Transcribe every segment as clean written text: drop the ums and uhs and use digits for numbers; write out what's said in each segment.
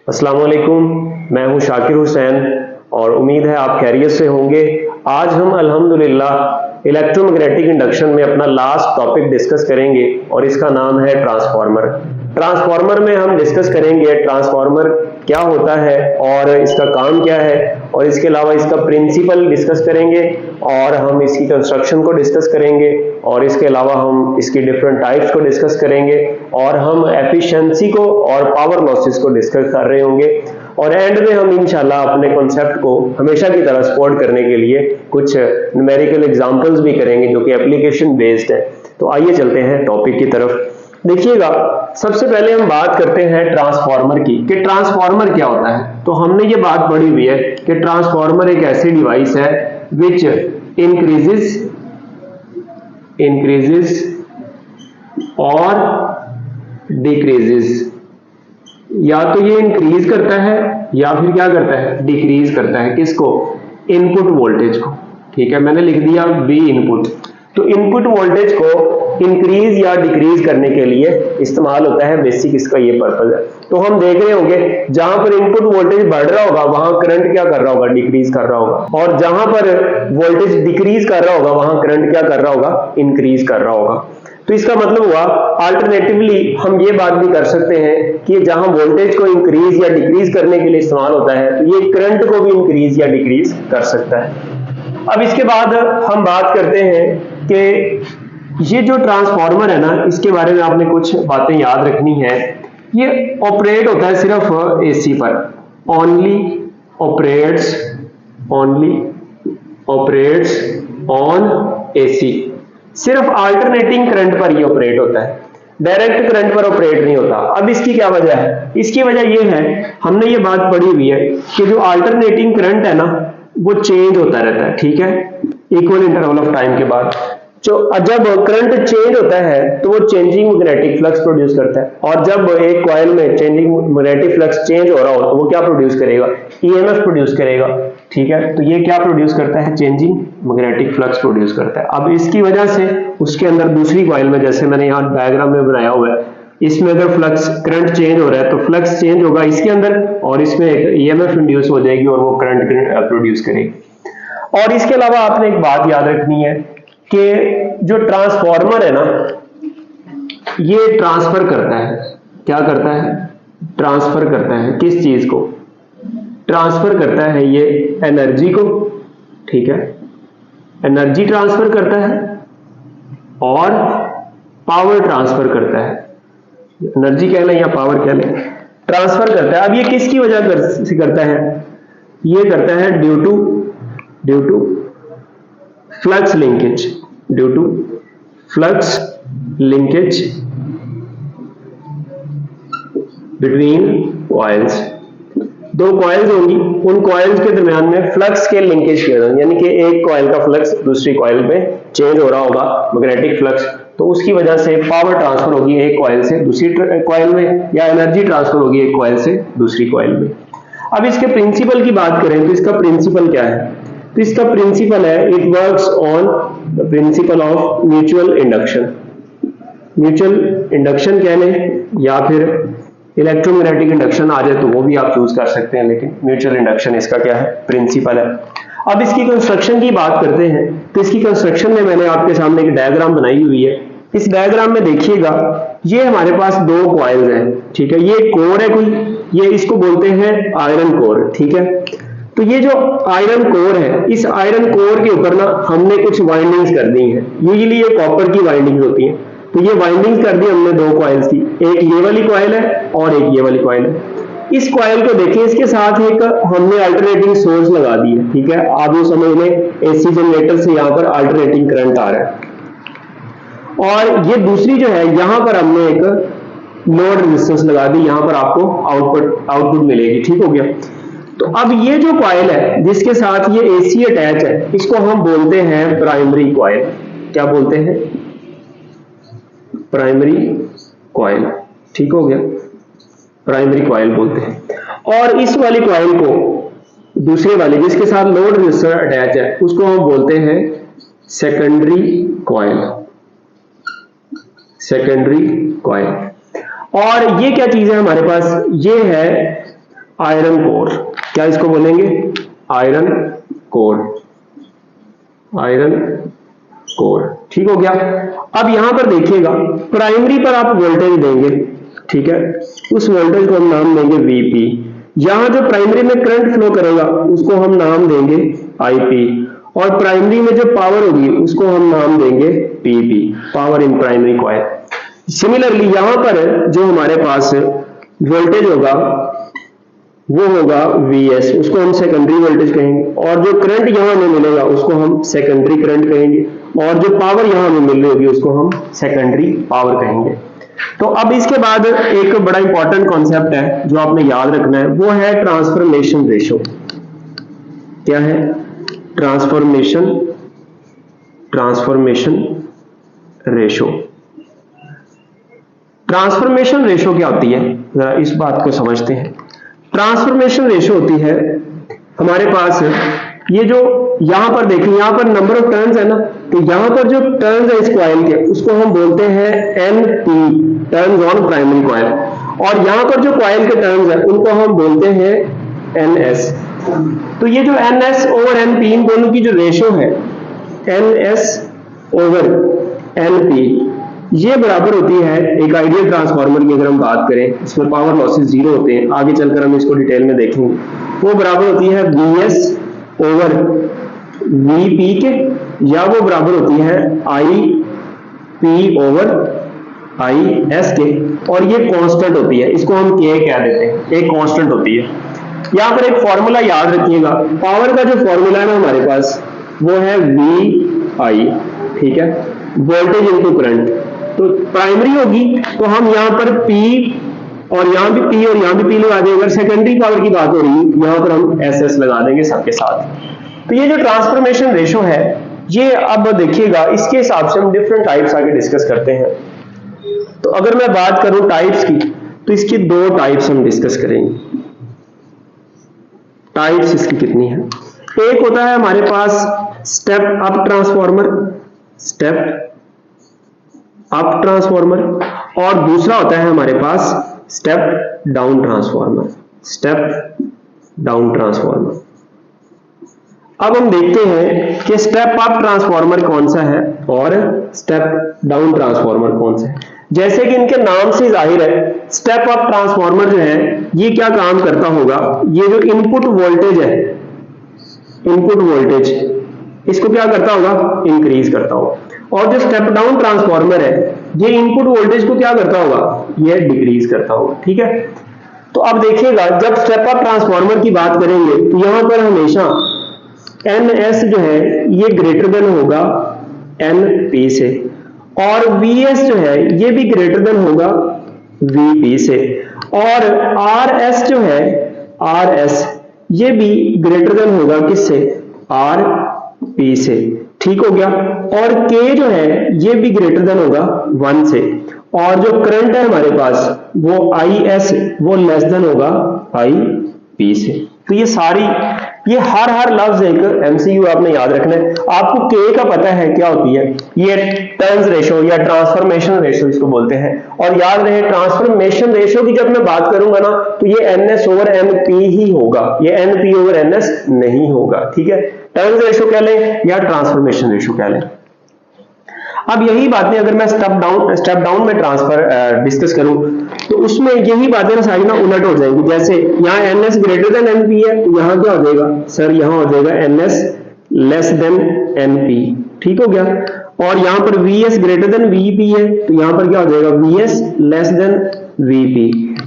अस्सलाम वालेकुम, मैं हूं शाकिर हुसैन और उम्मीद है आप खैरियत से होंगे। आज हम अल्हम्दुलिल्लाह इलेक्ट्रोमैग्नेटिक इंडक्शन में अपना लास्ट टॉपिक डिस्कस करेंगे और इसका नाम है ट्रांसफार्मर। ट्रांसफार्मर में हम डिस्कस करेंगे ट्रांसफार्मर क्या होता है और इसका काम क्या है, और इसके अलावा इसका प्रिंसिपल डिस्कस करेंगे और हम इसकी कंस्ट्रक्शन को डिस्कस करेंगे और इसके अलावा हम इसकी डिफरेंट टाइप्स को डिस्कस करेंगे और हम एफिशिएंसी को और पावर लॉसेस को डिस्कस कर रहे होंगे। और एंड में हम इंशाल्लाह अपने कॉन्सेप्ट को हमेशा की तरह सपोर्ट करने के लिए कुछ न्यूमेरिकल एग्जांपल्स भी करेंगे जो कि एप्लीकेशन बेस्ड है। तो आइए चलते हैं टॉपिक की तरफ। देखिएगा, सबसे पहले हम बात करते हैं ट्रांसफार्मर की कि ट्रांसफार्मर क्या होता है। तो हमने ये बात पढ़ी हुई है कि ट्रांसफार्मर एक ऐसी डिवाइस है विच इंक्रीजेस और डिक्रीजेस। या तो ये इंक्रीज करता है या फिर क्या करता है, डिक्रीज करता है। किसको? इनपुट वोल्टेज को। ठीक है, मैंने लिख दिया बी इनपुट। तो इनपुट वोल्टेज को इंक्रीज या डिक्रीज करने के लिए इस्तेमाल होता है, बेसिक इसका ये पर्पज है। तो हम देख रहे होंगे जहां पर इनपुट वोल्टेज बढ़ रहा होगा वहां करंट क्या कर रहा होगा, डिक्रीज कर रहा होगा, और जहां पर वोल्टेज डिक्रीज कर रहा होगा वहां करंट क्या कर रहा होगा, इंक्रीज कर रहा होगा। तो इसका मतलब हुआ अल्टरनेटिवली हम ये बात भी कर सकते हैं कि जहां वोल्टेज को इंक्रीज या डिक्रीज करने के लिए इस्तेमाल होता है तो ये करंट को भी इंक्रीज या डिक्रीज कर सकता है। अब इसके बाद हम बात करते हैं कि ये जो ट्रांसफार्मर है ना, इसके बारे में आपने कुछ बातें याद रखनी है। ये ऑपरेट होता है सिर्फ एसी पर, ओनली ऑपरेट्स ऑन एसी। सिर्फ अल्टरनेटिंग करंट पर ये ऑपरेट होता है, डायरेक्ट करंट पर ऑपरेट नहीं होता। अब इसकी क्या वजह है? इसकी वजह ये है, हमने ये बात पढ़ी हुई है कि जो अल्टरनेटिंग करंट है ना वो चेंज होता रहता है। ठीक है, इक्वल इंटरवल ऑफ टाइम के बाद जब करंट चेंज होता है तो वो चेंजिंग मैग्नेटिक फ्लक्स प्रोड्यूस करता है, और जब एक कॉइल में चेंजिंग मैग्नेटिक फ्लक्स चेंज हो रहा हो तो वो क्या प्रोड्यूस करेगा, ईएमएफ प्रोड्यूस करेगा। ठीक है, तो ये क्या प्रोड्यूस करता है, चेंजिंग मैग्नेटिक फ्लक्स प्रोड्यूस करता है। अब इसकी वजह से उसके अंदर दूसरी कॉइल में, जैसे मैंने यहाँ डायग्राम में बनाया हुआ है, इसमें अगर फ्लक्स करंट चेंज हो रहा है तो फ्लक्स चेंज होगा इसके अंदर और इसमें एक ईएमएफ इंड्यूस हो जाएगी और वो करंट प्रोड्यूस करेगी। और इसके अलावा आपने एक बात याद रखनी है कि जो ट्रांसफार्मर है ना ये ट्रांसफर करता है, क्या करता है, ट्रांसफर करता है। किस चीज को ट्रांसफर करता है? ये एनर्जी को। ठीक है, एनर्जी ट्रांसफर करता है और पावर ट्रांसफर करता है। एनर्जी कह लें या पावर कह लें, ट्रांसफर करता है। अब ये किसकी वजह से करता है? ये करता है due to flux linkage, due to flux linkage between coils. दो कॉइल्स होंगी, उन कॉइल्स के दरमियान में फ्लक्स के लिंकेज किया जाएगा, यानी कि एक कॉइल का फ्लक्स दूसरी कॉइल में चेंज हो रहा होगा, मैग्नेटिक फ्लक्स, तो उसकी वजह से पावर ट्रांसफर होगी एक कॉइल से दूसरी कॉइल में, या एनर्जी ट्रांसफर होगी एक कॉइल से दूसरी कॉइल में। अब इसके प्रिंसिपल की बात करें तो इसका प्रिंसिपल क्या है? तो इसका प्रिंसिपल है, it works on the principle of mutual induction. Mutual induction कह लें या फिर इलेक्ट्रोमैग्नेटिक इंडक्शन आ जाए तो वो भी आप चूज कर सकते हैं, लेकिन म्यूचुअल इंडक्शन इसका क्या है, प्रिंसिपल है। अब इसकी कंस्ट्रक्शन की बात करते हैं तो इसकी कंस्ट्रक्शन में मैंने आपके सामने एक डायग्राम बनाई हुई है। इस डायग्राम में देखिएगा, ये हमारे पास दो कॉइल्स हैं। ठीक है, ये कोर है कोई, ये इसको बोलते हैं आयरन कोर। ठीक है, तो ये जो आयरन कोर है, इस आयरन कोर के ऊपर ना हमने कुछ वाइंडिंग्स कर दी हैं। यूजुअली ये कॉपर की वाइंडिंग्स होती हैं, तो ये वाइंडिंग्स कर दी हमने दो कॉइल्स की, एक ये वाली कॉइल है और एक ये वाली कॉइल है। इस कॉइल को देखिए, इसके साथ एक हमने अल्टरनेटिंग सोर्स लगा दी है। ठीक है, आप ये समझ लें एसी जनरेटर से यहाँ पर अल्टरनेटिंग करंट आ रहा है, और ये दूसरी जो है यहाँ पर हमने एक लोड रेजिस्टेंस लगा दी, यहाँ पर आपको आउटपुट मिलेगी। ठीक हो गया। तो अब ये जो कॉइल है जिसके साथ ये एसी अटैच है, इसको हम बोलते हैं प्राइमरी कॉइल। क्या बोलते हैं? Primary coil. ठीक हो गया, प्राइमरी कॉइल बोलते हैं। और इस वाली कॉइल को, दूसरे वाले जिसके साथ लोड रेजिस्टर अटैच है, उसको हम बोलते हैं सेकेंडरी कॉइल। Secondary coil. और ये क्या चीज है हमारे पास? ये है आयरन कोर, क्या इसको बोलेंगे? आयरन कोर, आयरन कोर, ठीक हो गया। अब यहां पर देखिएगा, प्राइमरी पर आप वोल्टेज देंगे, ठीक है, उस वोल्टेज को हम नाम देंगे वीपी। यहां जो प्राइमरी में करंट फ्लो करेगा उसको हम नाम देंगे आईपी, और प्राइमरी में जो पावर होगी उसको हम नाम देंगे PP, power in primary coil. Similarly यहां पर जो हमारे पास वोल्टेज होगा वो होगा Vs, उसको हम सेकेंडरी वोल्टेज कहेंगे, और जो करंट यहां हमें मिलेगा उसको हम सेकेंडरी करंट कहेंगे, और जो पावर यहां हमें मिल रही होगी उसको हम सेकेंडरी पावर कहेंगे। तो अब इसके बाद एक बड़ा इंपॉर्टेंट कॉन्सेप्ट है जो आपने याद रखना है, वो है ट्रांसफॉर्मेशन रेशो। क्या है? Transformation ratio. ट्रांसफॉर्मेशन रेशो क्या होती है, जरा इस बात को समझते हैं। ट्रांसफॉर्मेशन रेशो होती है हमारे पास, ये जो यहां पर देखिए, यहां पर नंबर ऑफ टर्न्स है ना, तो यहां पर जो टर्न्स है इस कॉइल के उसको हम बोलते हैं NP, turns on primary coil, और यहां पर जो कॉइल के टर्न्स है उनको हम बोलते हैं NS। तो ये जो NS ओवर NP, इन दोनों की जो रेशो है NS ओवर NP, ये बराबर होती है एक आइडियल ट्रांसफार्मर की अगर हम बात करें, इसमें पावर लॉसेस जीरो होते हैं, आगे चलकर हम इसको डिटेल में देखेंगे, वो बराबर होती है Vs ओवर Vp के, या वो बराबर होती है Ip ओवर Is के, और ये कांस्टेंट होती है, इसको हम K कह देते हैं, एक कांस्टेंट होती है। यहां पर एक फॉर्मूला याद रखिएगा, पावर का जो फॉर्मूला है ना हमारे पास वो है VI, ठीक है, वोल्टेज इनटू करंट। तो प्राइमरी होगी तो हम यहां पर P, और यहां भी P और यहां भी P लगा देंगे। अगर सेकेंडरी पावर की बात हो रही है यहां पर हम SS लगा देंगे सबके साथ। तो ये जो ट्रांसफॉर्मेशन रेशो है, ये अब देखिएगा, इसके हिसाब से हम डिफरेंट टाइप्स आगे डिस्कस करते हैं। तो अगर मैं बात करूं टाइप्स की, तो इसकी दो टाइप्स हम डिस्कस करेंगे। टाइप्स इसकी कितनी है? एक होता है हमारे पास step up transformer, step up transformer, और दूसरा होता है हमारे पास step down transformer, step down transformer. अब हम देखते हैं कि स्टेप अप ट्रांसफॉर्मर कौन सा है और स्टेप डाउन ट्रांसफॉर्मर कौन सा है। जैसे कि इनके नाम से जाहिर है, स्टेप अप ट्रांसफॉर्मर जो है ये क्या काम करता होगा, ये जो इनपुट वोल्टेज है, इनपुट वोल्टेज, इसको क्या करता होगा? इंक्रीज करता होगा। और जो स्टेप डाउन ट्रांसफॉर्मर है ये इनपुट वोल्टेज को क्या करता होगा? ये डिक्रीज करता होगा, ठीक है। तो अब देखिएगा, जब स्टेप अप ट्रांसफॉर्मर की बात करेंगे तो यहां पर हमेशा NS जो है ये ग्रेटर देन होगा NP से, और Vs जो है ये भी ग्रेटर देन होगा Vp से, और RS जो है RS ये भी ग्रेटर देन होगा किससे? RP से, ठीक हो गया। और K जो है ये भी ग्रेटर देन होगा 1 से, और जो करंट है हमारे पास वो IS वो लेस देन होगा IP से। तो ये सारी, ये हर लफ्ज एक MCQ आपने याद रखना है। आपको K का पता है क्या होती है, ये टर्न्स रेशो या ट्रांसफॉर्मेशन रेशो इसको बोलते हैं। और याद रहे, ट्रांसफॉर्मेशन रेशो की जब मैं बात करूंगा ना तो ये NS ओवर NP ही होगा, ये NP ओवर NS नहीं होगा, ठीक है। टर्न्स रेशो कह लें या ट्रांसफॉर्मेशन रेशो कह लें। अब यही बातें अगर मैं स्टेप डाउन में ट्रांसफर डिस्कस करूं तो उसमें यही बातें ना सारी ना उलट हो जाएंगी। जैसे यहाँ NS ग्रेटर देन NP है तो यहाँ क्या हो जाएगा सर, यहाँ हो जाएगा NS लेस देन NP, ठीक हो गया। और यहाँ पर VS ग्रेटर देन VP है तो यहाँ पर क्या हो जाएगा VS लेस देन VP,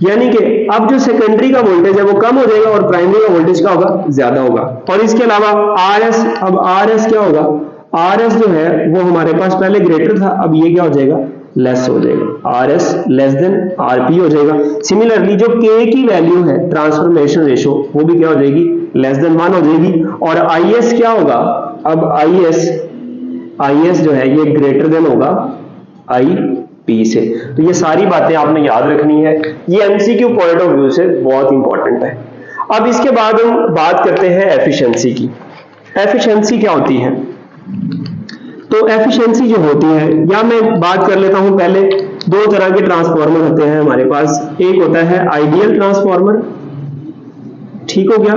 यानी कि अब जो सेकेंडरी का वोल्टेज है वो कम हो जाएगा और प्राइमरी का वोल्टेज क्या होगा? ज्यादा होगा। और इसके अलावा RS, अब RS क्या होगा? RS जो है वो हमारे पास पहले ग्रेटर था, अब ये क्या हो जाएगा? लेस हो जाएगा, RS लेस देन RP हो जाएगा। सिमिलरली जो K की वैल्यू है ट्रांसफॉर्मेशन रेशो वो भी क्या हो जाएगी? लेस देन 1 हो जाएगी। और IS क्या होगा? अब IS जो है ये ग्रेटर देन होगा IP से। तो ये सारी बातें आपने याद रखनी है, ये MCQ पॉइंट ऑफ व्यू से बहुत इंपॉर्टेंट है। अब इसके बाद हम बात करते हैं एफिशिएंसी की। एफिशिएंसी क्या होती है? तो एफिशिएंसी जो होती है, या मैं बात कर लेता हूं पहले, दो तरह के ट्रांसफार्मर होते हैं हमारे पास। एक होता है आइडियल ट्रांसफार्मर ठीक हो गया।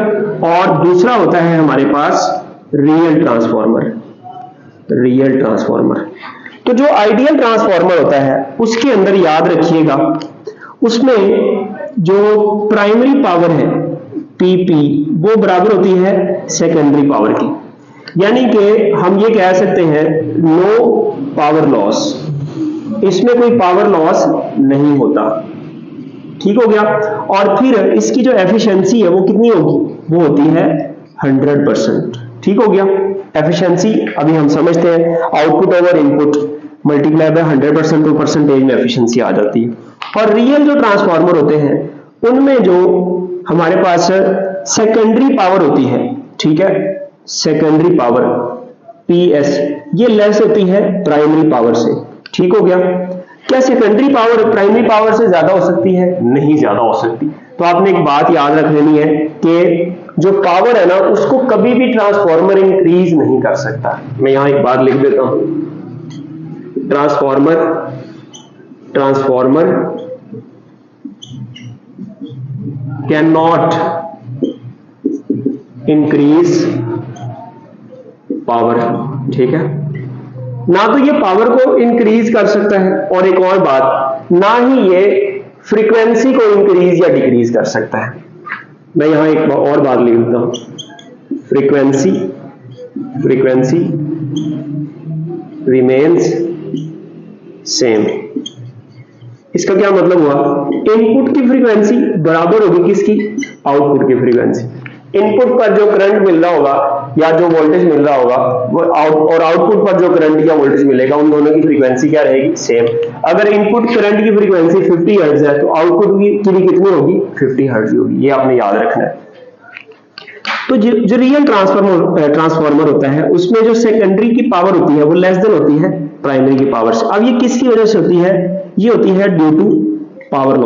और दूसरा होता है हमारे पास रियल ट्रांसफॉर्मर। रियल ट्रांसफॉर्मर, तो जो आइडियल ट्रांसफॉर्मर होता है उसके अंदर याद रखिएगा, उसमें जो प्राइमरी पावर है पीपी वो बराबर होती है सेकेंडरी पावर की, यानी कि हम ये कह सकते हैं नो पावर लॉस, इसमें कोई पावर लॉस नहीं होता। ठीक हो गया। और फिर इसकी जो एफिशिएंसी है वो कितनी होगी, वो होती है 100%। ठीक हो गया। एफिशिएंसी अभी हम समझते हैं, output over input multiply by 100% तो परसेंटेज में एफिशिएंसी आ जाती है। और रियल जो ट्रांसफार्मर होते हैं उनमें जो हमारे पास सेकेंडरी पावर होती है, ठीक है, सेकेंडरी पावर पीएस ये लेस होती है प्राइमरी पावर से। ठीक हो गया। क्या सेकेंडरी पावर प्राइमरी पावर से ज्यादा हो सकती है? नहीं ज्यादा हो सकती। तो आपने एक बात याद रख लेनी है कि जो पावर है ना उसको कभी भी ट्रांसफॉर्मर इंक्रीज नहीं कर सकता। मैं यहां एक बात लिख देता हूं, transformer can not increase power. ठीक है, ना तो ये पावर को इंक्रीज कर सकता है, और एक और बात, ना ही ये फ्रीक्वेंसी को इंक्रीज या डिक्रीज कर सकता है। मैं यहां एक और बात लिख देता हूं, फ्रीक्वेंसी रिमेन्स सेम। इसका क्या मतलब हुआ, इनपुट की फ्रीक्वेंसी बराबर होगी किसकी, आउटपुट की फ्रीक्वेंसी। इनपुट पर जो करंट मिल रहा होगा या जो वोल्टेज मिल रहा होगा वो और आउटपुट पर जो करंट या वोल्टेज मिलेगा उन दोनों की फ्रीक्वेंसी क्या रहेगी, सेम। अगर इनपुट करंट की फ्रीक्वेंसी 50 हर्ट्ज है तो आउटपुट की भी कितनी होगी, 50 हर्ट्ज होगी। ये आपने याद रखना है। तो जो रियल ट्रांसफार्मर होता है उसमें जो सेकेंडरी की पावर होती है वो लेस देन होती है प्राइमरी की पावर से। अब ये किसकी वजह से होती है, ये होती है ड्यू टू पावर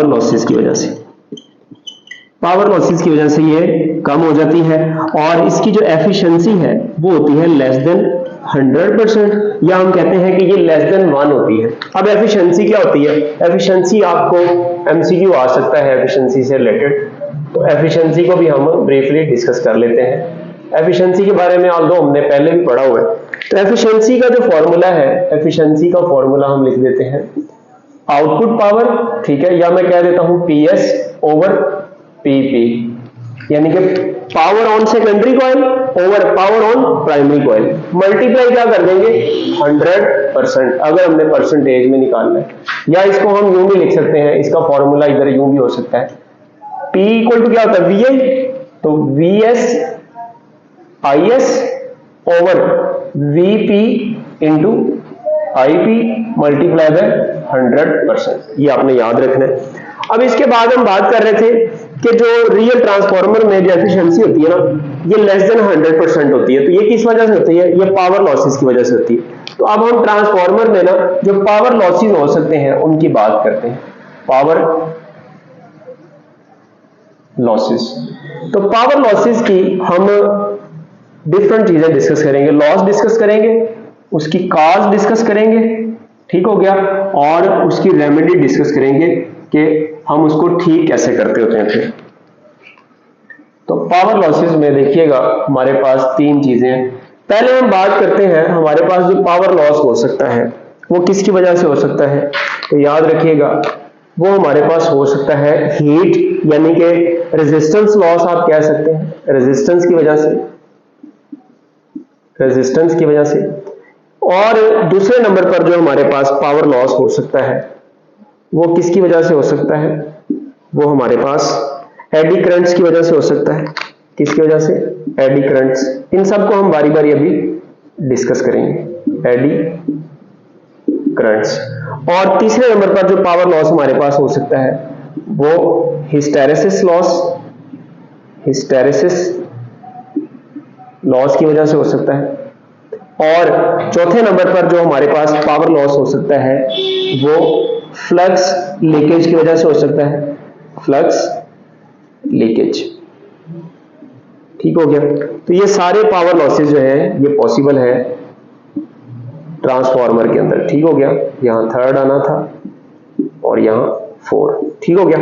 लॉसेस की वजह से। पावर लॉसेस की वजह से ये कम हो जाती है, और इसकी जो एफिशिएंसी है वो होती है लेस देन 100%, या हम कहते हैं कि ये लेस देन 1 होती है। अब एफिशिएंसी क्या होती है, एफिशिएंसी आपको एमसीक्यू आ सकता है एफिशिएंसी से रिलेटेड, तो एफिशिएंसी को भी हम ब्रीफली डिस्कस कर लेते हैं। एफिशिएंसी के बारे में ऑल्दो हमने पहले भी पढ़ा हुआ है। तो एफिशिएंसी का जो फॉर्मूला है, एफिशिएंसी का फॉर्मूला हम लिख देते हैं आउटपुट पावर, ठीक है, या मैं कह देता हूं पीएस ओवर पीपी, यानी कि power on secondary coil over power on primary coil, multiply क्या कर देंगे 100%, अगर हमने परसेंटेज में निकालना है। या इसको हम यूं भी लिख सकते हैं, इसका फॉर्मूला इधर यूं भी हो सकता है, P इक्वल टू क्या होता है VI, तो VS IS over VP into IP multiply by 100%। ये आपने याद रखना है। अब इसके बाद हम बात कर रहे थे कि जो रियल ट्रांसफार्मर में जो एफिशिएंसी होती है ना ये लेस देन 100% होती है। तो ये किस वजह से होती है, ये पावर लॉसेस की वजह से होती है। तो अब हम ट्रांसफार्मर में ना जो पावर लॉसेस हो सकते हैं उनकी बात करते हैं, पावर लॉसेस। तो पावर लॉसेस की हम डिफरेंट चीजें डिस्कस करेंगे, लॉस डिस्कस करेंगे, उसकी कॉज डिस्कस करेंगे, ठीक हो गया, और उसकी रेमेडी डिस्कस करेंगे कि हम उसको ठीक कैसे करते होते हैं। फिर तो पावर लॉसेस में देखिएगा हमारे पास 3 चीजें हैं। पहले हम बात करते हैं हमारे पास जो पावर लॉस हो सकता है वो किसकी वजह से हो सकता है, तो याद रखिएगा वो हमारे पास हो सकता है हीट, यानी कि रेजिस्टेंस लॉस आप कह सकते हैं, रेजिस्टेंस की वजह से। और दूसरे नंबर पर जो हमारे पास पावर लॉस हो सकता है वो किसकी वजह से हो सकता है, वो हमारे पास एडी करंट्स की वजह से हो सकता है। किसकी वजह से, एडी करंट्स। इन सबको हम बारी बारी अभी डिस्कस करेंगे, एडी करंट्स। और तीसरे नंबर पर जो पावर लॉस हमारे पास हो सकता है वो हिस्टैरिसीस लॉस की वजह से हो सकता है। और चौथे नंबर पर जो हमारे पास पावर लॉस हो सकता है वो फ्लक्स लीकेज की वजह से हो सकता है, फ्लक्स लीकेज। ठीक हो गया। तो ये सारे पावर लॉसेस जो है ये पॉसिबल है ट्रांसफार्मर के अंदर। ठीक हो गया, यहां थर्ड आना था और यहां 4। ठीक हो गया।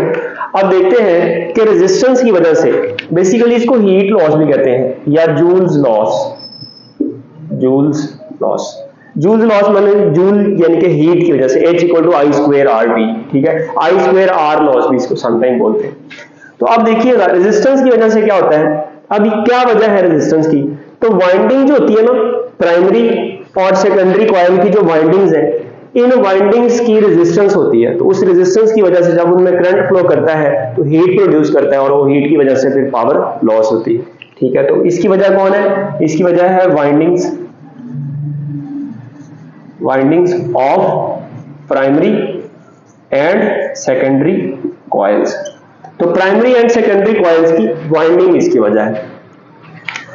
अब देखते हैं कि रेजिस्टेंस की वजह से, बेसिकली इसको हीट लॉस भी कहते हैं या जूल्स लॉस। जूल्स लॉस माने जूल यानी कि हीट की वजह से, H = I²RT। ठीक है, I²R लॉस भी इसको समटाइम बोलते हैं। तो अब देखिएगा रेजिस्टेंस की वजह से क्या होता है। अभी क्या वजह है रेजिस्टेंस की, तो वाइंडिंग जो होती है ना, प्राइमरी और सेकेंडरी कॉइल की जो वाइंडिंग्स है, इन वाइंडिंग्स की रेजिस्टेंस होती है। तो उस रेजिस्टेंस की वजह से जब उनमें करंट फ्लो करता है तो हीट प्रोड्यूस करता है और वो हीट की वजह से फिर पावर लॉस होती है। ठीक है, तो इसकी वजह कौन है, इसकी वजह है windings of primary and secondary coils. तो प्राइमरी एंड सेकेंडरी कॉइल्स की वाइंडिंग इसकी वजह है।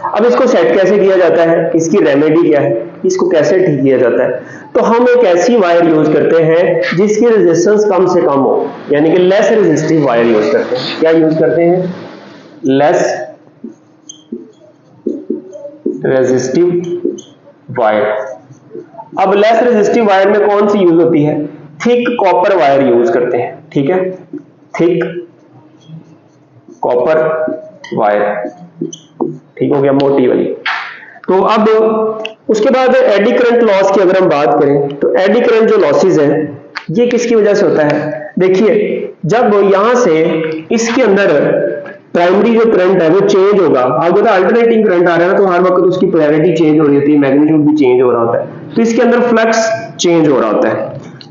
अब इसको सेट कैसे किया जाता है, इसकी रेमेडी क्या है, इसको कैसे ठीक किया जाता है। तो हम एक ऐसी वायर यूज करते हैं जिसकी रेजिस्टेंस कम से कम हो, यानी कि लेस रेजिस्टिव वायर यूज करते हैं। क्या यूज करते हैं, लेस रेजिस्टिव वायर। अब लेस रेजिस्टिव वायर में कौन सी यूज होती है, थिक कॉपर वायर यूज करते हैं। ठीक है, थिक कॉपर वायर। ठीक हो गया, मोटी वाली। तो अब उसके बाद एडी करंट लॉस की अगर हम बात करें तो एडी करंट जो लॉसेस है ये किसकी वजह से होता है। देखिए जब यहां से इसके अंदर प्राइमरी जो करंट है वो चेंज होगा, आपको तो अल्टरनेटिंग करंट आ रहा है ना, तो हर वक्त उसकी पोलैरिटी चेंज हो रही होती है, मैग्नीट्यूड भी चेंज हो रहा होता है, तो इसके अंदर फ्लक्स चेंज हो रहा होता है।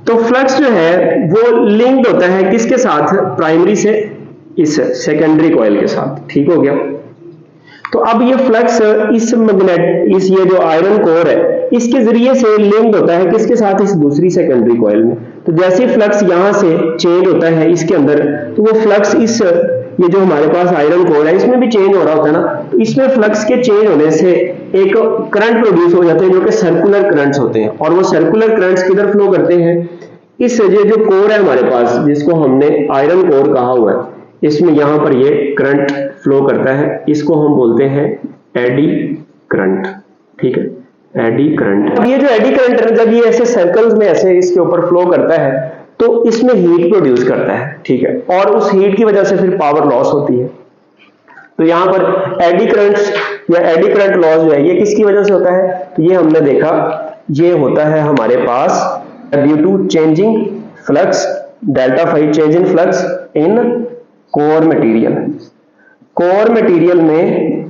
तो फ्लक्स जो है वो लिंक्ड होता है किसके साथ, प्राइमरी से इस सेकेंडरी कॉइल के साथ। ठीक हो गया। तो अब ये फ्लक्स इस ये जो आयरन कोर है इसके जरिए से लिंक्ड होता है किसके साथ, इस दूसरी सेकेंडरी कॉइल में। तो जैसे फ्लक्स यहां से चेंज होता है इसके अंदर, तो वो फ्लक्स इस ये जो हमारे पास आयरन कोर है इसमें भी चेंज हो रहा होता है ना, तो इसमें फ्लक्स के चेंज होने से एक करंट प्रोड्यूस हो जाते हैं जो कि सर्कुलर करंट्स होते हैं। और वो सर्कुलर करंट्स किधर फ्लो करते हैं, इस ये जो कोर है हमारे पास जिसको हमने आयरन कोर कहा हुआ है, इसमें यहां पर ये करंट फ्लो करता है, इसको हम बोलते हैं एडी करंट। ठीक है, एडी करंट। अब ये जो एडी करंट है जब ये ऐसे सर्कल्स में ऐसे इसके ऊपर फ्लो करता है तो इसमें हीट प्रोड्यूस करता है। ठीक है, और उस हीट की वजह से फिर पावर लॉस होती है। तो यहां पर एडी करंट्स या एडी करंट लॉस जो है ये किसकी वजह से होता है, तो ये हमने देखा ये होता है हमारे पास due to changing flux, delta phi change in flux in core material. Core material में,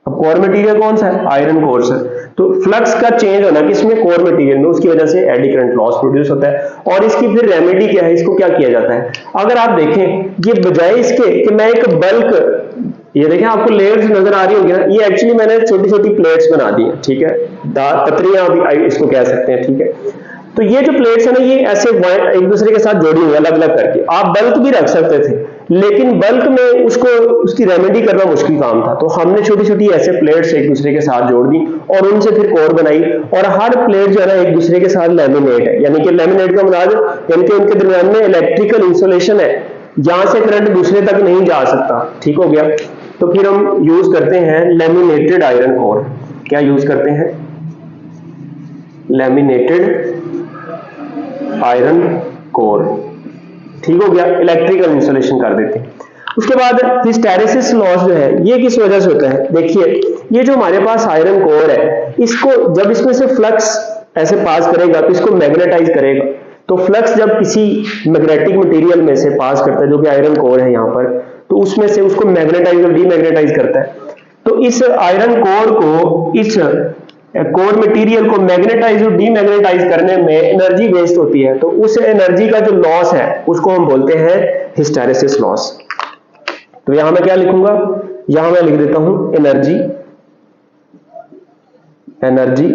अब कोर मटेरियल कौन सा है, आयरन कोर से, तो फ्लक्स का चेंज होना किसमें, कोर मटेरियल में, उसकी वजह से एडी करंट लॉस प्रोड्यूस होता है। और इसकी फिर रेमेडी क्या है, इसको क्या किया जाता है। अगर आप देखें ये बजाय इसके कि मैं एक बल्क, ये देखें आपको लेयर्स नजर आ रही होंगी ना, ये एक्चुअली मैंने छोटी छोटी प्लेट्स बना दी है। ठीक है, पतरियां भी इसको कह सकते हैं। ठीक है, तो ये जो प्लेट्स है ना ये ऐसे एक दूसरे के साथ जोड़ी हुई अलग अलग करके, आप बल्क भी रख सकते थे लेकिन बल्क में उसको उसकी रेमेडी करना मुश्किल काम था, तो हमने छोटी छोटी ऐसे प्लेट्स एक दूसरे के साथ जोड़ दी और उनसे फिर कोर बनाई। और हर प्लेट जो है ना एक दूसरे के साथ लैमिनेट है, यानी कि लैमिनेट का मतलब यानी कि उनके दरमियान में इलेक्ट्रिकल इंसुलेशन है, जहां से करंट दूसरे तक नहीं जा सकता। ठीक हो गया, तो फिर हम यूज करते हैं लैमिनेटेड आयरन कोर। क्या यूज करते हैं, लैमिनेटेड आयरन कोर। ठीक हो गया, इलेक्ट्रिकल इंसुलेशन कर देते हैं। उसके बाद हिस्टैरिसीस लॉस जो है ये किस वजह से होता है, देखिए ये जो हमारे पास आयरन कोर है इसको जब इसमें से फ्लक्स ऐसे पास करेगा तो इसको मैग्नेटाइज करेगा। तो फ्लक्स जब किसी मैग्नेटिक मटेरियल में से पास करता है जो कि आयरन कोर है यहाँ पर, तो उसमें से उसको मैग्नेटाइज और डीमैग्नेटाइज करता है। तो इस आयरन कोर को, इस कोर मटेरियल को मैग्नेटाइज और डीमैग्नेटाइज करने में एनर्जी वेस्ट होती है, तो उस एनर्जी का जो लॉस है उसको हम बोलते हैं हिस्टैरिसीस लॉस। तो यहां मैं क्या लिखूंगा, यहां मैं लिख देता हूं energy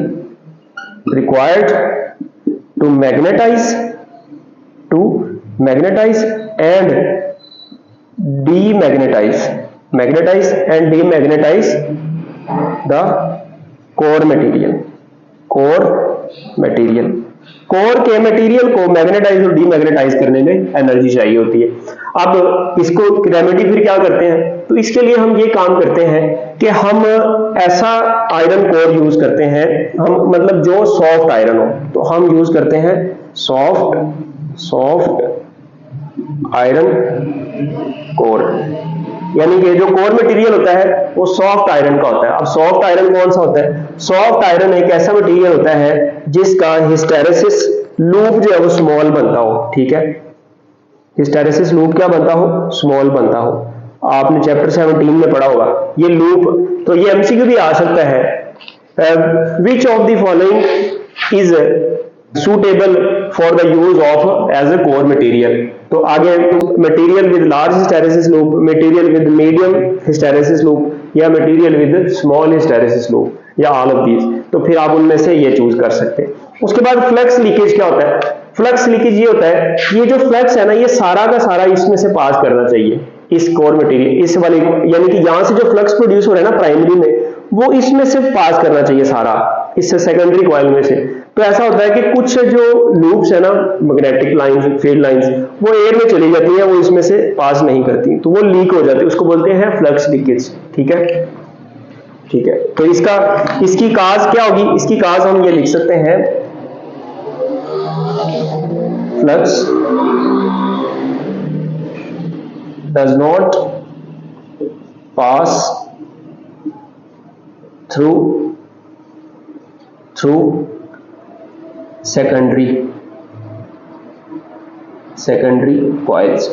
required to magnetize and demagnetize the core के मटेरियल को मैग्नेटाइज और डीमैग्नेटाइज करने में एनर्जी चाहिए होती है। अब इसको रेमेडी फिर क्या करते हैं, तो इसके लिए हम ये काम करते हैं कि हम ऐसा आयरन कोर यूज करते हैं, हम मतलब जो सॉफ्ट आयरन हो, तो हम यूज करते हैं सॉफ्ट आयरन कोर, यानी कि जो कोर मटेरियल होता है वो सॉफ्ट आयरन का होता है। अब सॉफ्ट आयरन कौन सा होता है? सॉफ्ट आयरन एक ऐसा मटेरियल होता है जिसका हिस्टेरेसिस लूप जो है वो स्मॉल बनता हो, ठीक है। हिस्टेरेसिस लूप क्या बनता हो? स्मॉल बनता हो। आपने चैप्टर 17 में पढ़ा होगा ये लूप। तो ये एमसीक्यू भी आ सकता है, which of the following is suitable for the use of as a core material। तो आगे material with large hysteresis loop, material with medium hysteresis loop या material with small hysteresis loop या all of these. तो फिर आप उनमें से ये चूज कर सकते हैं। उसके बाद फ्लक्स लीकेज क्या होता है? फ्लक्स लीकेज ये होता है, ये जो फ्लक्स है ना ये सारा का सारा इसमें से पास करना चाहिए, इस कोर मटेरियल, इस वाले, यानी कि यहां से जो फ्लक्स प्रोड्यूस हो रहा है ना प्राइमरी में, वो इसमें से पास करना चाहिए सारा, इससे सेकेंडरी कॉइल में से। तो ऐसा होता है कि कुछ जो लूप्स है ना, मैग्नेटिक लाइंस, फील्ड लाइंस, वो एयर में चली जाती हैं, वो इसमें से पास नहीं करती, तो वो लीक हो जाती है, उसको बोलते हैं फ्लक्स लीकेज, ठीक है। ठीक है, तो इसकी काज क्या होगी? इसकी काज हम ये लिख सकते हैं, flux does not pass through secondary coils.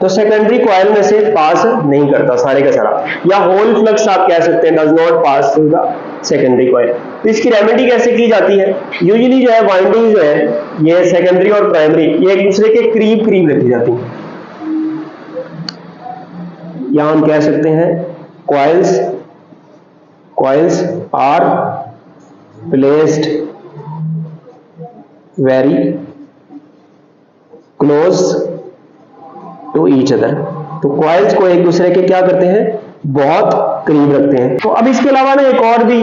तो सेकेंडरी कॉइल में से पास नहीं करता सारे का सारा, या होल फ्लक्स आप कह सकते हैं, does not pass through the secondary coil. तो इसकी रेमेडी कैसे की जाती है? यूजुअली जो है वाइंडिंग जो है ये सेकेंडरी और प्राइमरी ये एक दूसरे के करीब करीब रखी जाती है। यहां हम कह सकते हैं coils are placed very close to each other. तो कॉइल्स को एक दूसरे के क्या करते हैं? बहुत करीब रखते हैं। तो अब इसके अलावा ना एक और भी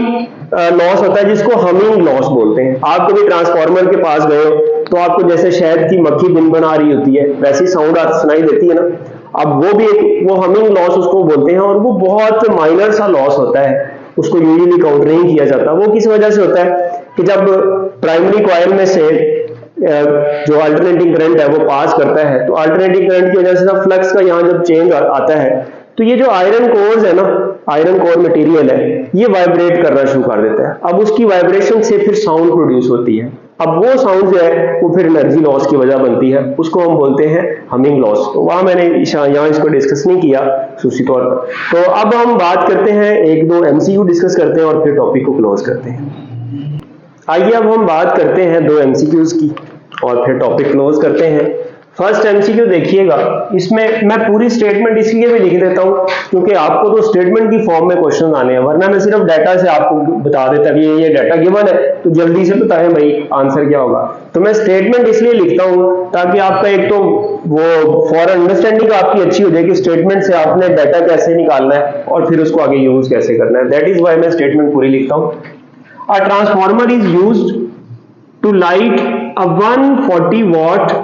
लॉस होता है जिसको हमिंग लॉस बोलते हैं। आप कभी ट्रांसफार्मर के पास गए हो तो आपको जैसे शहद की मक्खी बिन बना रही होती है वैसी साउंड सुनाई देती है ना, अब वो भी वो हमिंग लॉस उसको बोलते हैं, और वो बहुत माइनर सा लॉस होता है, उसको यूजुअली काउंट नहीं किया जाता। वो किस वजह से होता है कि जब प्राइमरी कॉइल में से जो अल्टरनेटिंग करंट है वो पास करता है, तो अल्टरनेटिंग करंट की वजह से ना फ्लक्स का यहाँ जब चेंज आता है तो ये जो आयरन कोर्स है ना, आयरन कोर मटेरियल है, ये वाइब्रेट करना शुरू कर देता है। अब उसकी वाइब्रेशन से फिर साउंड प्रोड्यूस होती है। अब वो साउंड जो है वो फिर एनर्जी लॉस की वजह बनती है, उसको हम बोलते हैं हमिंग लॉस। तो वहां मैंने यहाँ इसको डिस्कस नहीं किया सूची तौर पर। तो अब हम बात करते हैं, एक दो एमसीक्यू डिस्कस करते हैं और फिर टॉपिक को क्लोज करते हैं। आइए अब हम बात करते हैं दो एमसीक्यूज की और फिर टॉपिक क्लोज करते हैं। फर्स्ट एमसीक्यू देखिएगा, इसमें मैं पूरी स्टेटमेंट इसलिए भी लिख देता हूं क्योंकि आपको तो स्टेटमेंट की फॉर्म में क्वेश्चन आने हैं, वरना मैं सिर्फ डाटा से आपको बता देता कि ये डाटा गिवन है तो जल्दी से बताएं भाई आंसर क्या होगा। तो मैं स्टेटमेंट इसलिए लिखता हूं ताकि आपका एक तो वो फॉर अंडरस्टैंडिंग आपकी अच्छी हो जाए कि स्टेटमेंट से आपने डाटा कैसे निकालना है और फिर उसको आगे यूज कैसे करना है। दैट इज वाई मैं स्टेटमेंट पूरी लिखता हूं। A transformer is used to light a 140 watt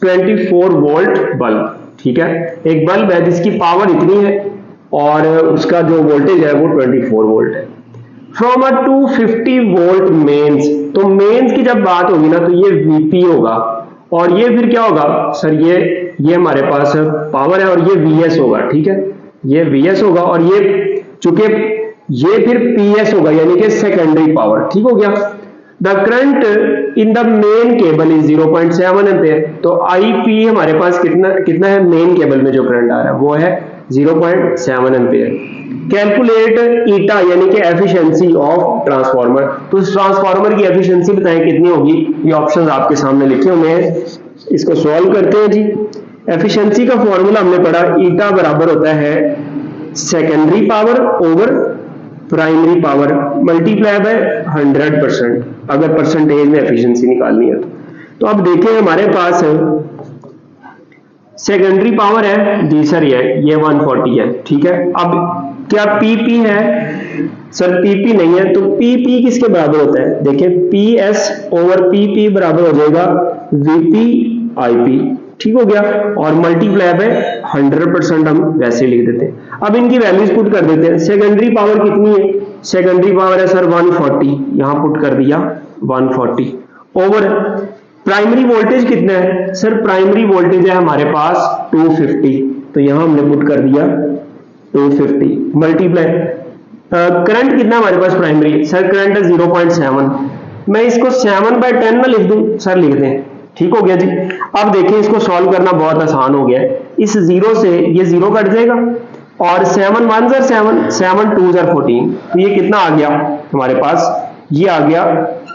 24 volt bulb. ठीक है, एक बल्ब है जिसकी पावर इतनी है और उसका जो वोल्टेज है वो 24 वोल्ट है। फ्रॉम अ 250 वोल्ट मेंस, तो मेंस की जब बात होगी ना तो ये वीपी होगा, और ये फिर क्या होगा सर, ये हमारे पास पावर है और ये वीएस होगा। ठीक है, ये वीएस होगा और ये चूंकि ये फिर पीएस होगा यानी कि सेकेंडरी पावर। ठीक हो गया। The current in the main cable is 0.7 ampere. तो आईपी हमारे पास कितना है, मेन केबल में जो करंट आ रहा है वो है 0.7 एम्पेयर। कैलकुलेट ईटा यानी कि एफिशिएंसी ऑफ ट्रांसफार्मर। तो इस ट्रांसफार्मर की एफिशिएंसी बताएं कितनी होगी, ये ऑप्शंस आपके सामने लिखे हुए हैं, इसको सॉल्व करते हैं जी। एफिशिएंसी का फॉर्मूला हमने पढ़ा, ईटा बराबर होता है secondary power over primary power multiply by 100%, अगर परसेंटेज में एफिशिएंसी निकालनी है तो अब देखें हमारे पास सेकेंडरी पावर है जी सर, ये 140 है। ठीक है, अब क्या पीपी है सर? पीपी नहीं है, तो पीपी किसके बराबर होता है? देखिए पीएस ओवर पीपी बराबर हो जाएगा वीपी आईपी। ठीक हो गया, और मल्टीप्लाई बाय 100% हम वैसे लिख देते हैं। अब इनकी वैल्यूज पुट कर देते हैं। सेकेंडरी पावर कितनी है? सेकेंडरी पावर है सर 140, यहां पुट कर दिया 140 ओवर प्राइमरी वोल्टेज कितना है सर? प्राइमरी वोल्टेज है हमारे पास 250, तो यहां हमने पुट कर दिया 250 मल्टीप्लाई करंट कितना हमारे पास प्राइमरी? सर करंट है 0.7, मैं इसको 7/10 ना लिख दूं? सर लिख दें, ठीक हो गया जी। अब देखिए इसको सॉल्व करना बहुत आसान हो गया है। इस 0 से ये 0 कट जाएगा और 7 1 जार 7, 7 2 जार 14, तो ये कितना आ गया हमारे पास? ये आ गया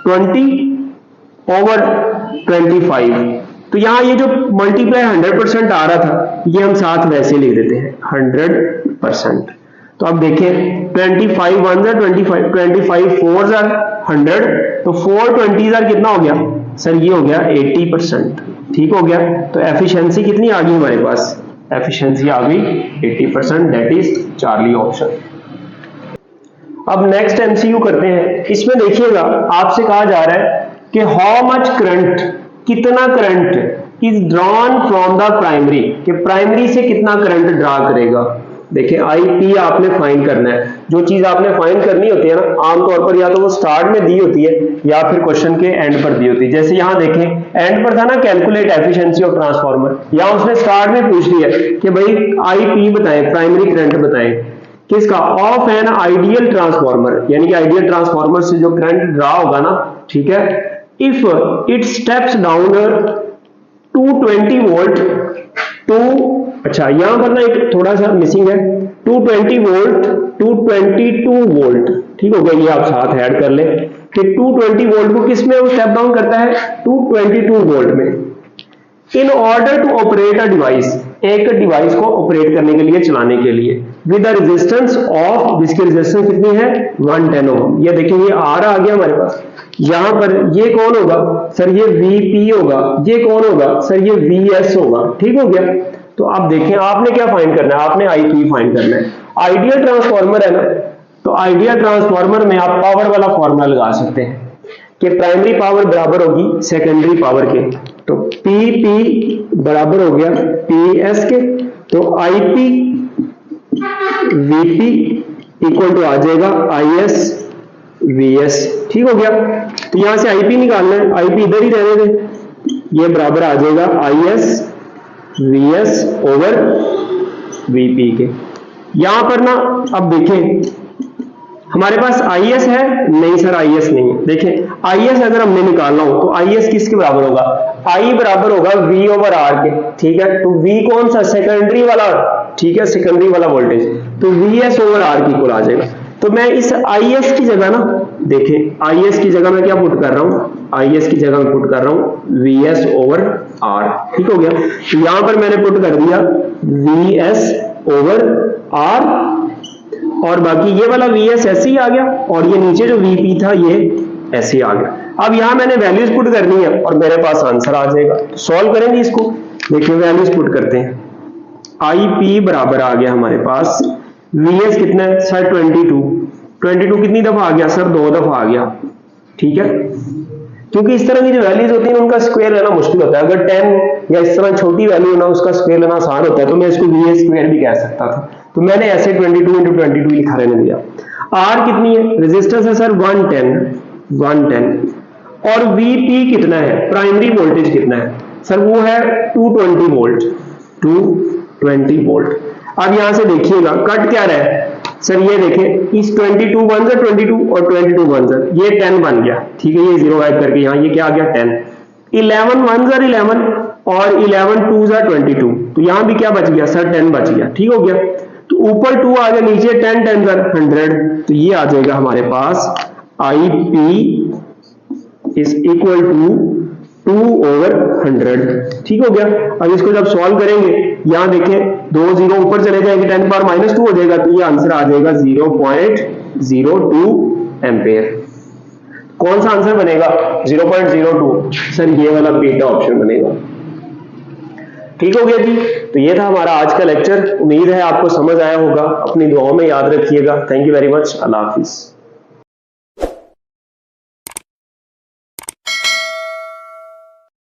20/25। तो यहाँ ये जो मल्टीप्लाई 100% आ रहा था, ये हम साथ वैसे लिख देते हैं 100%। तो अब देखें 25 1 जार 25, 25 4 जार 100, तो 420 जार कितना हो गया सर? ये हो गया 80%, ठीक हो गया। तो एफिशिएंसी कितनी आ गई हमारे पास? एफिशिएंसी आ गई 80%, दैट इज चार्ली ऑप्शन। अब नेक्स्ट एमसीक्यू करते हैं। इसमें देखिएगा आपसे कहा जा रहा है कि हाउ मच करंट, कितना current is drawn from the primary, कि प्राइमरी से कितना करंट ड्रा करेगा। देखिए आईपी आपने फाइंड करना है। जो चीज आपने फाइंड करनी होती है ना, आमतौर पर या तो वो स्टार्ट में दी होती है या फिर क्वेश्चन के एंड पर दी होती है। जैसे यहां देखें एंड पर था ना, कैलकुलेट एफिशिएंसी ऑफ ट्रांसफार्मर, या उसने स्टार्ट में पूछ लिया कि भाई आईपी बताएं, प्राइमरी करंट बताएं किसका? ऑफ एन आइडियल ट्रांसफार्मर, यानी कि आइडियल ट्रांसफार्मर से जो करंट ड्रा होगा ना, ठीक है, if it steps down 220 volt to, अच्छा यहां पर ना एक थोड़ा सा मिसिंग है, 220 वोल्ट टू 22 वोल्ट, ठीक हो गया। ये आप साथ ऐड कर ले कि 220 वोल्ट को किस में वो स्टेप डाउन करता है? 222 वोल्ट में। In order to operate a device, एक डिवाइस को ऑपरेट करने के लिए, चलाने के लिए, विद द रेजिस्टेंस ऑफ, जिसकी रेजिस्टेंस कितनी है? 110 ओम। ये देखिए ये आर आ गया हमारे पास। यहां पर ये कौन होगा सर? ये वीपी होगा। ये कौन होगा सर? ये वीएस होगा, ठीक हो गया। तो आप देखें आपने क्या फाइंड करना है? आपने आईपी फाइंड करना है। आइडियल ट्रांसफार्मर है ना, तो आइडियल ट्रांसफार्मर में आप पावर वाला फॉर्मूला लगा सकते हैं कि प्राइमरी पावर बराबर होगी सेकेंडरी पावर के, तो पीपी बराबर हो गया पीएस के, तो आईपी वीपी इक्वल टू आ जाएगा आईएस वीएस, ठीक हो गया। तो यहां से आईपी निकालना है, आईपी इधर ही रहने दें, ये बराबर आ जाएगा आईएस वीएस ओवर वीपी के। यहां पर ना अब देखें हमारे पास आईएस है, नहीं सर आईएस नहीं है। देखें आईएस अगर हमने निकालना हो तो आईएस किसके बराबर होगा? आई बराबर होगा वी ओवर आर के, ठीक है। तो वी कौन सा? सेकेंडरी वाला, ठीक है, सेकेंडरी वाला वोल्टेज, तो वीएस ओवर आर की इक्वल आ जाएगा। तो मैं इस आईएस की जगह ना, देखें आईएस की जगह मैं क्या पुट कर रहा हूं? आईएस की जगह मैं पुट कर रहा हूं वीएस ओवर आर, ठीक हो गया। तो यहां पर मैंने पुट कर दिया वीएस ओवर आर, और बाकी ये वाला वीएस ऐसे ही आ गया, और ये नीचे जो वीपी था ये ऐसे ही आ गया। अब यहां मैंने वैल्यूज पुट करनी है और मेरे पास आंसर आ जाएगा। सॉल्व करेंगे इसको, देखिए वैल्यूज पुट करते हैं। आईपी बराबर आ गया हमारे पास, वीएस कितना है सर? 22 कितनी दफा आ गया सर? 2 दफा आ गया, ठीक है। क्योंकि इस तरह की जो वैल्यूज होती है उनका स्क्वायर लेना मुश्किल होता है। अगर 10 या इस तरह छोटी वैल्यू ना, उसका स्क्वायर लेना आसान होता है, तो मैं इसको वीएस स्क्वायर भी कह सकता था, तो मैंने ऐसे 22 × 22 लिखा रहने दिया। आर कितनी है? रेजिस्टेंस है सर 110, और वीपी कितना है? प्राइमरी वोल्टेज कितना है सर? वो है 220 वोल्ट, 220 वोल्ट। अब यहां से देखिएगा कट क्या रहा है सर? ये देखें इस 22 1 जार 22 और 22 1 जार, ये 10 बन गया, ठीक है। ये 0 ऐड करके यहाँ ये क्या आ गया? 10। 11 1 जार 11 और 11 2 जार 22, तो यहां भी क्या बच गया सर? 10 बच गया, ठीक हो गया। तो ऊपर 2 आ गया, नीचे 10 10 जार 100, तो ये आ जाएगा हमारे पास IP is equal to 2 over 100, ठीक हो गया। अब इसको जब सॉल्व करेंगे, यहां देखें 2 0 ऊपर चले जाएंगे, 10 पावर -2 हो जाएगा, तो ये आंसर आ जाएगा 0.02 एम्पेयर। कौन सा आंसर बनेगा? 0.02 सर, ये वाला बीटा ऑप्शन बनेगा, ठीक हो गया जी। तो ये था हमारा आज का लेक्चर, उम्मीद है आपको समझ आया होगा। अपनी दुआओं में याद रखिएगा। Thank you very much, Allah Hafiz.